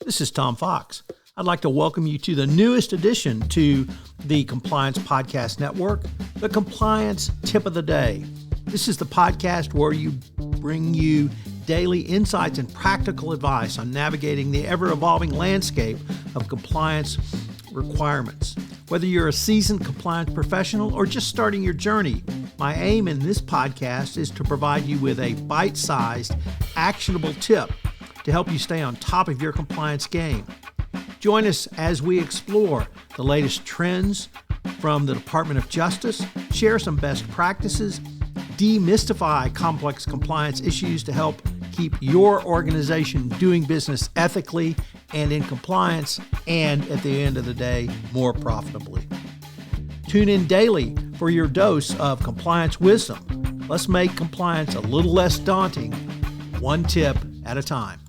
This is Tom Fox. I'd like to welcome you to the newest addition to the Compliance Podcast Network, the Compliance Tip of the Day. This is the podcast where you bring you daily insights and practical advice on navigating the ever-evolving landscape of compliance requirements. Whether you're a seasoned compliance professional or just starting your journey, my aim in this podcast is to provide you with a bite-sized, actionable tip to help you stay on top of your compliance game. Join us as we explore the latest trends from the Department of Justice, share some best practices, demystify complex compliance issues to help keep your organization doing business ethically and in compliance, and at the end of the day, more profitably. Tune in daily for your dose of compliance wisdom. Let's make compliance a little less daunting, one tip at a time.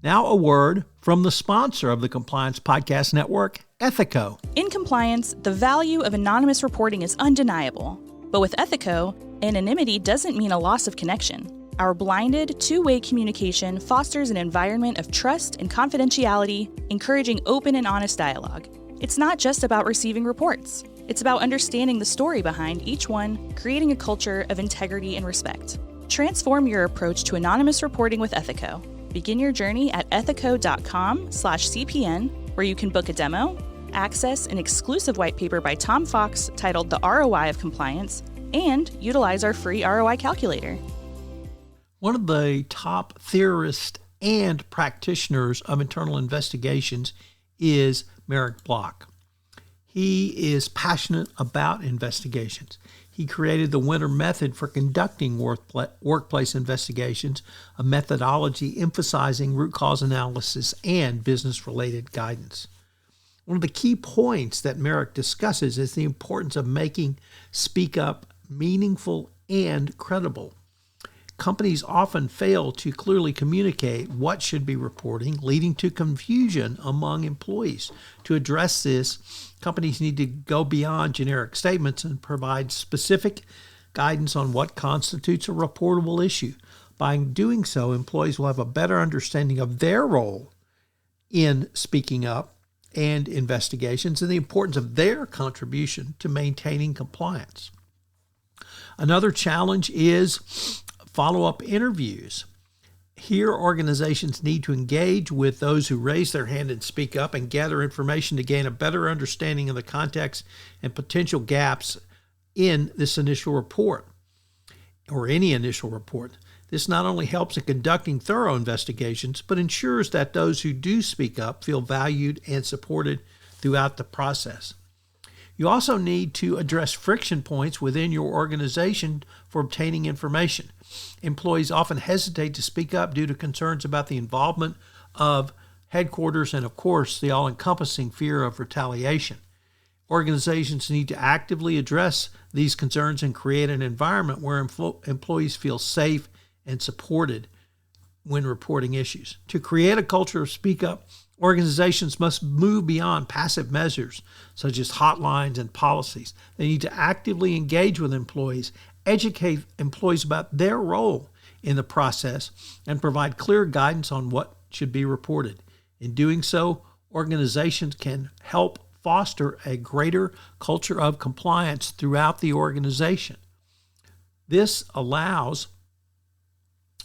Now a word from the sponsor of the Compliance Podcast Network, Ethico. In compliance, the value of anonymous reporting is undeniable. But with Ethico, anonymity doesn't mean a loss of connection. Our blinded, two-way communication fosters an environment of trust and confidentiality, encouraging open and honest dialogue. It's not just about receiving reports. It's about understanding the story behind each one, creating a culture of integrity and respect. Transform your approach to anonymous reporting with Ethico. Begin your journey at ethico.com/CPN, where you can book a demo, access an exclusive white paper by Tom Fox titled The ROI of Compliance, and utilize our free ROI calculator. One of the top theorists and practitioners of internal investigations is Merrick Block. He is passionate about investigations. He created the Winter Method for conducting workplace investigations, a methodology emphasizing root cause analysis and business-related guidance. One of the key points that Merrick discusses is the importance of making Speak Up meaningful and credible. Companies often fail to clearly communicate what should be reporting, leading to confusion among employees. To address this, companies need to go beyond generic statements and provide specific guidance on what constitutes a reportable issue. By doing so, employees will have a better understanding of their role in speaking up and investigations and the importance of their contribution to maintaining compliance. Another challenge is follow-up interviews. Here, organizations need to engage with those who raise their hand and speak up and gather information to gain a better understanding of the context and potential gaps in this initial report or any initial report. This not only helps in conducting thorough investigations, but ensures that those who do speak up feel valued and supported throughout the process. You also need to address friction points within your organization for obtaining information. Employees often hesitate to speak up due to concerns about the involvement of headquarters and, of course, the all-encompassing fear of retaliation. Organizations need to actively address these concerns and create an environment where employees feel safe and supported when reporting issues. To create a culture of speak up, organizations must move beyond passive measures such as hotlines and policies. They need to actively engage with employees, educate employees about their role in the process, and provide clear guidance on what should be reported. In doing so, organizations can help foster a greater culture of compliance throughout the organization. This allows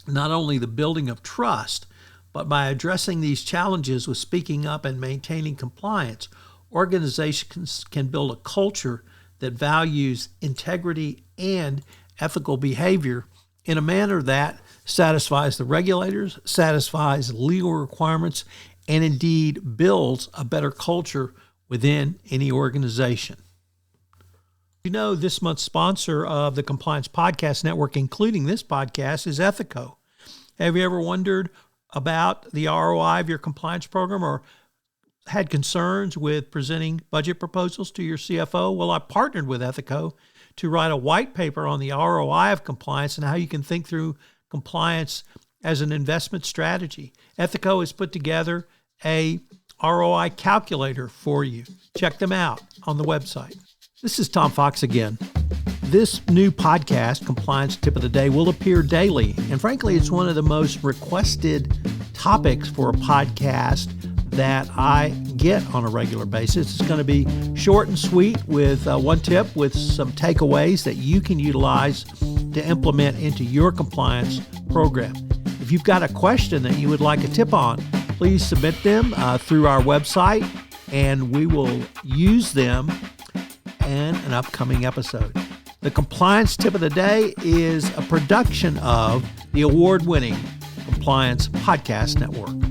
not only the building of trust, but by addressing these challenges with speaking up and maintaining compliance, organizations can build a culture that values integrity and ethical behavior in a manner that satisfies the regulators, satisfies legal requirements, and indeed builds a better culture within any organization. You know, this month's sponsor of the Compliance Podcast Network, including this podcast, is Ethico. Have you ever wondered about the ROI of your compliance program or had concerns with presenting budget proposals to your CFO? Well, I partnered with Ethico to write a white paper on the ROI of compliance and how you can think through compliance as an investment strategy. Ethico has put together a ROI calculator for you. Check them out on the website. This is Tom Fox again. This new podcast, Compliance Tip of the Day, will appear daily. And frankly, it's one of the most requested topics for a podcast that I get on a regular basis. It's going to be short and sweet with one tip with some takeaways that you can utilize to implement into your compliance program. If you've got a question that you would like a tip on, please submit them through our website, and we will use them in an upcoming episode. The compliance tip of the day is a production of the award-winning Compliance Podcast Network.